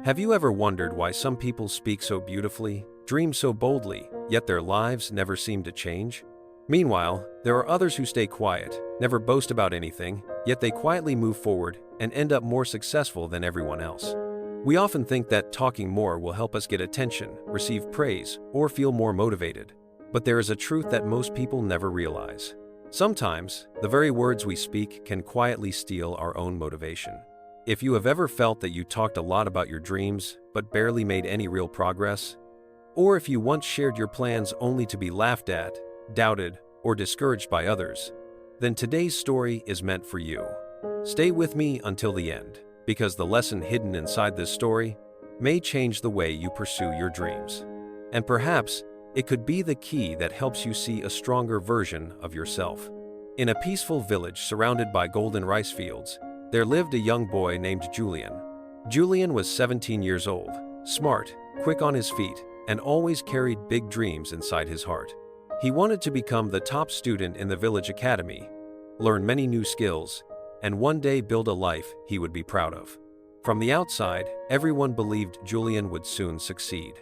Have you ever wondered why some people speak so beautifully, dream so boldly, yet their lives never seem to change? Meanwhile, there are others who stay quiet, never boast about anything, yet they quietly move forward and end up more successful than everyone else. We often think that talking more will help us get attention, receive praise, or feel more motivated. But there is a truth that most people never realize. Sometimes, the very words we speak can quietly steal our own motivation. If you have ever felt that you talked a lot about your dreams but barely made any real progress, or if you once shared your plans only to be laughed at, doubted, or discouraged by others, then today's story is meant for you. Stay with me until the end, because the lesson hidden inside this story may change the way you pursue your dreams. And perhaps, it could be the key that helps you see a stronger version of yourself. In a peaceful village surrounded by golden rice fields, there lived a young boy named Julian. Julian was 17 years old, smart, quick on his feet, and always carried big dreams inside his heart. He wanted to become the top student in the village academy, learn many new skills, and one day build a life he would be proud of. From the outside, everyone believed Julian would soon succeed.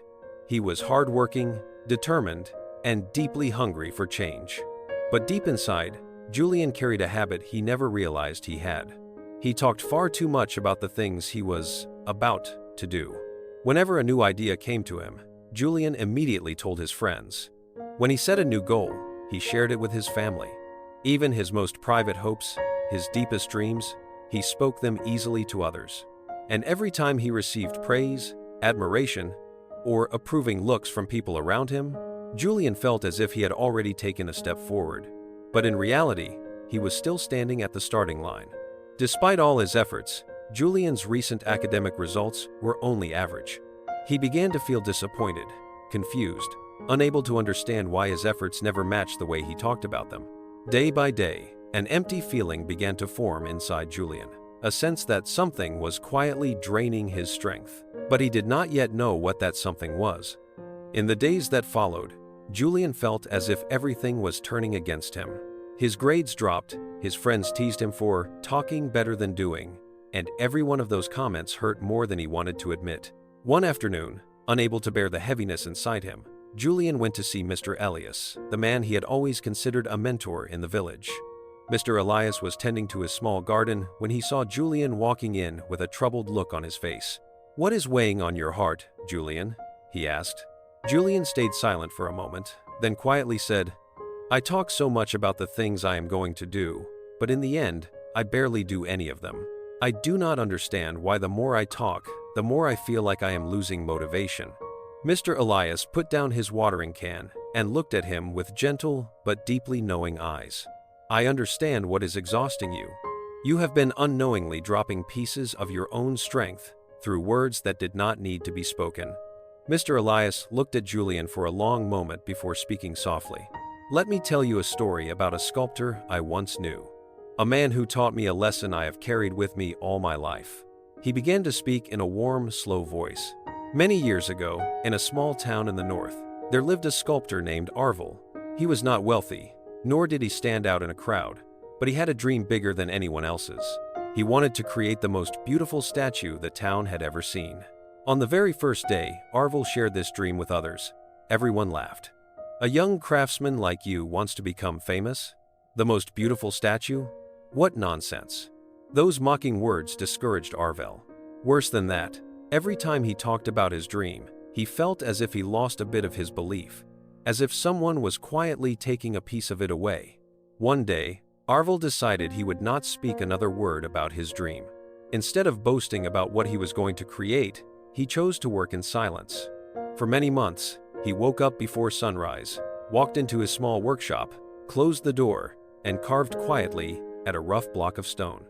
He was hardworking, determined, and deeply hungry for change. But deep inside, Julian carried a habit he never realized he had. He talked far too much about the things he was about to do. Whenever a new idea came to him, Julian immediately told his friends. When he set a new goal, he shared it with his family. Even his most private hopes, his deepest dreams, he spoke them easily to others. And every time he received praise, admiration, or approving looks from people around him, Julian felt as if he had already taken a step forward. But in reality, he was still standing at the starting line. Despite all his efforts, Julian's recent academic results were only average. He began to feel disappointed, confused, unable to understand why his efforts never matched the way he talked about them. Day by day, an empty feeling began to form inside Julian, a sense that something was quietly draining his strength, but he did not yet know what that something was. In the days that followed, Julian felt as if everything was turning against him. His grades dropped, his friends teased him for talking better than doing, and every one of those comments hurt more than he wanted to admit. One afternoon, unable to bear the heaviness inside him, Julian went to see Mr. Elias, the man he had always considered a mentor in the village. Mr. Elias was tending to his small garden when he saw Julian walking in with a troubled look on his face. "What is weighing on your heart, Julian?" he asked. Julian stayed silent for a moment, then quietly said, "I talk so much about the things I am going to do, but in the end, I barely do any of them. I do not understand why the more I talk, the more I feel like I am losing motivation." Mr. Elias put down his watering can and looked at him with gentle but deeply knowing eyes. "I understand what is exhausting you. You have been unknowingly dropping pieces of your own strength through words that did not need to be spoken." Mr. Elias looked at Julian for a long moment before speaking softly. "Let me tell you a story about a sculptor I once knew. A man who taught me a lesson I have carried with me all my life." He began to speak in a warm, slow voice. Many years ago, in a small town in the north, there lived a sculptor named Arvel. He was not wealthy, nor did he stand out in a crowd, but he had a dream bigger than anyone else's. He wanted to create the most beautiful statue the town had ever seen. On the very first day, Arvel shared this dream with others. Everyone laughed. "A young craftsman like you wants to become famous? The most beautiful statue? What nonsense." Those mocking words discouraged Arvel. Worse than that, every time he talked about his dream, he felt as if he lost a bit of his belief, as if someone was quietly taking a piece of it away. One day, Arvel decided he would not speak another word about his dream. Instead of boasting about what he was going to create, he chose to work in silence. For many months, he woke up before sunrise, walked into his small workshop, closed the door, and carved quietly at a rough block of stone.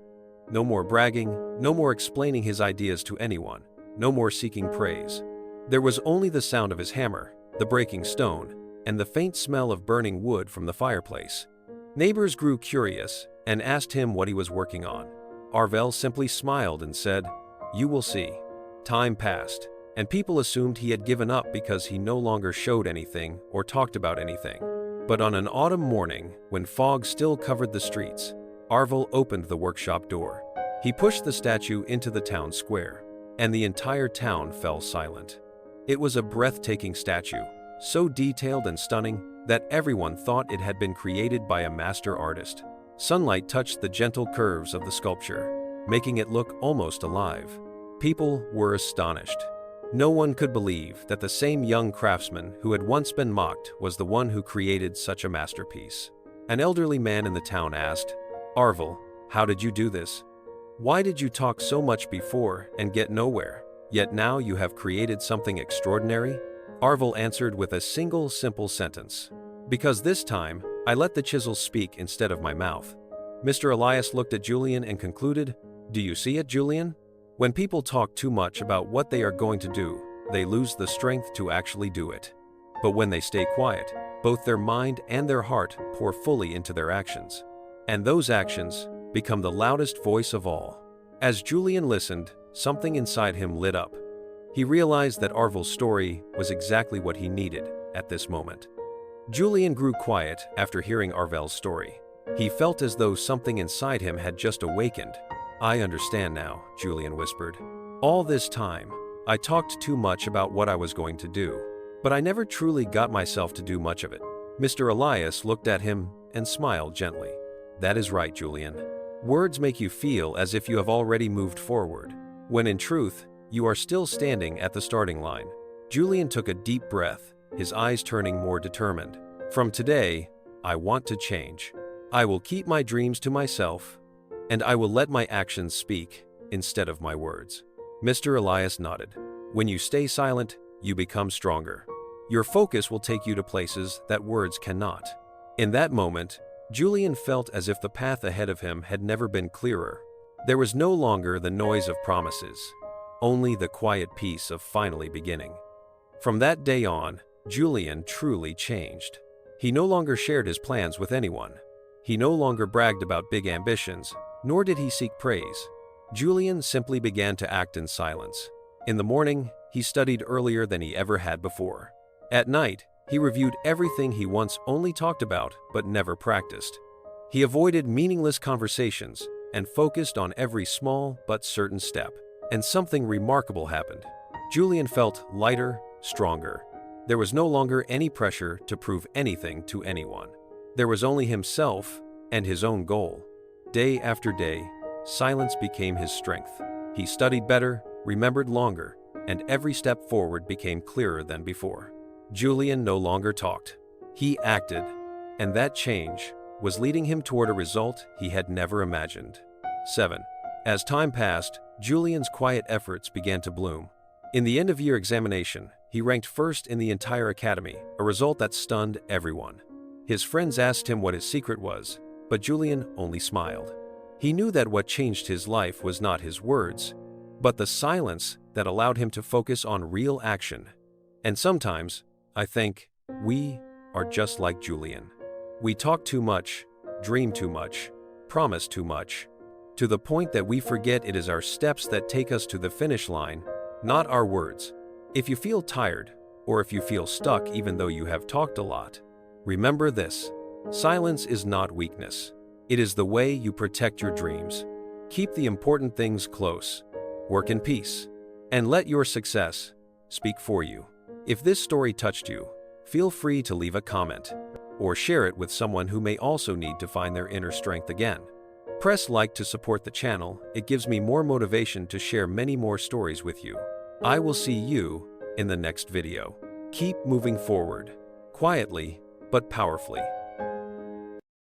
No more bragging, no more explaining his ideas to anyone, no more seeking praise. There was only the sound of his hammer, the breaking stone, and the faint smell of burning wood from the fireplace. Neighbors grew curious and asked him what he was working on. Arvel simply smiled and said, "You will see." Time passed, and people assumed he had given up because he no longer showed anything or talked about anything. But on an autumn morning, when fog still covered the streets, Arvel opened the workshop door. He pushed the statue into the town square. and the entire town fell silent. It was a breathtaking statue, so detailed and stunning that everyone thought it had been created by a master artist. Sunlight touched the gentle curves of the sculpture, making it look almost alive. People were astonished. No one could believe that the same young craftsman who had once been mocked was the one who created such a masterpiece. An elderly man in the town asked, "Arvel, how did you do this? Why did you talk so much before and get nowhere, yet now you have created something extraordinary?" Arvel answered with a single simple sentence, "Because this time, I let the chisel speak instead of my mouth." Mr. Elias looked at Julian and concluded, "Do you see it, Julian? When people talk too much about what they are going to do, they lose the strength to actually do it. But when they stay quiet, both their mind and their heart pour fully into their actions. And those actions become the loudest voice of all." As Julian listened, something inside him lit up. He realized that Arvel's story was exactly what he needed at this moment. Julian grew quiet after hearing Arvel's story. He felt as though something inside him had just awakened. "I understand now," Julian whispered. "All this time, I talked too much about what I was going to do, but I never truly got myself to do much of it." Mr. Elias looked at him and smiled gently. "That is right, Julian. Words make you feel as if you have already moved forward, when in truth, you are still standing at the starting line." Julian took a deep breath, his eyes turning more determined. "From today, I want to change. I will keep my dreams to myself, and I will let my actions speak instead of my words." Mr. Elias nodded. "When you stay silent, you become stronger. Your focus will take you to places that words cannot." In that moment, Julian felt as if the path ahead of him had never been clearer. There was no longer the noise of promises, only the quiet peace of finally beginning. From that day on, Julian truly changed. He no longer shared his plans with anyone. He no longer bragged about big ambitions, nor did he seek praise. Julian simply began to act in silence. In the morning, he studied earlier than he ever had before. At night, he reviewed everything he once only talked about but never practiced. He avoided meaningless conversations and focused on every small but certain step. And something remarkable happened. Julian felt lighter, stronger. There was no longer any pressure to prove anything to anyone. There was only himself and his own goal. Day after day, silence became his strength. He studied better, remembered longer, and every step forward became clearer than before. Julian no longer talked. He acted, and that change was leading him toward a result he had never imagined. 7. As time passed, Julian's quiet efforts began to bloom. In the end-of-year examination, he ranked first in the entire academy, a result that stunned everyone. His friends asked him what his secret was, but Julian only smiled. He knew that what changed his life was not his words, but the silence that allowed him to focus on real action. And sometimes, I think, we are just like Julian. We talk too much, dream too much, promise too much, to the point that we forget it is our steps that take us to the finish line, not our words. If you feel tired, or if you feel stuck even though you have talked a lot, remember this: silence is not weakness. It is the way you protect your dreams. Keep the important things close, work in peace, and let your success speak for you. If this story touched you, feel free to leave a comment or share it with someone who may also need to find their inner strength again. Press like to support the channel. It gives me more motivation to share many more stories with you. I will see you in the next video. Keep moving forward, quietly but powerfully.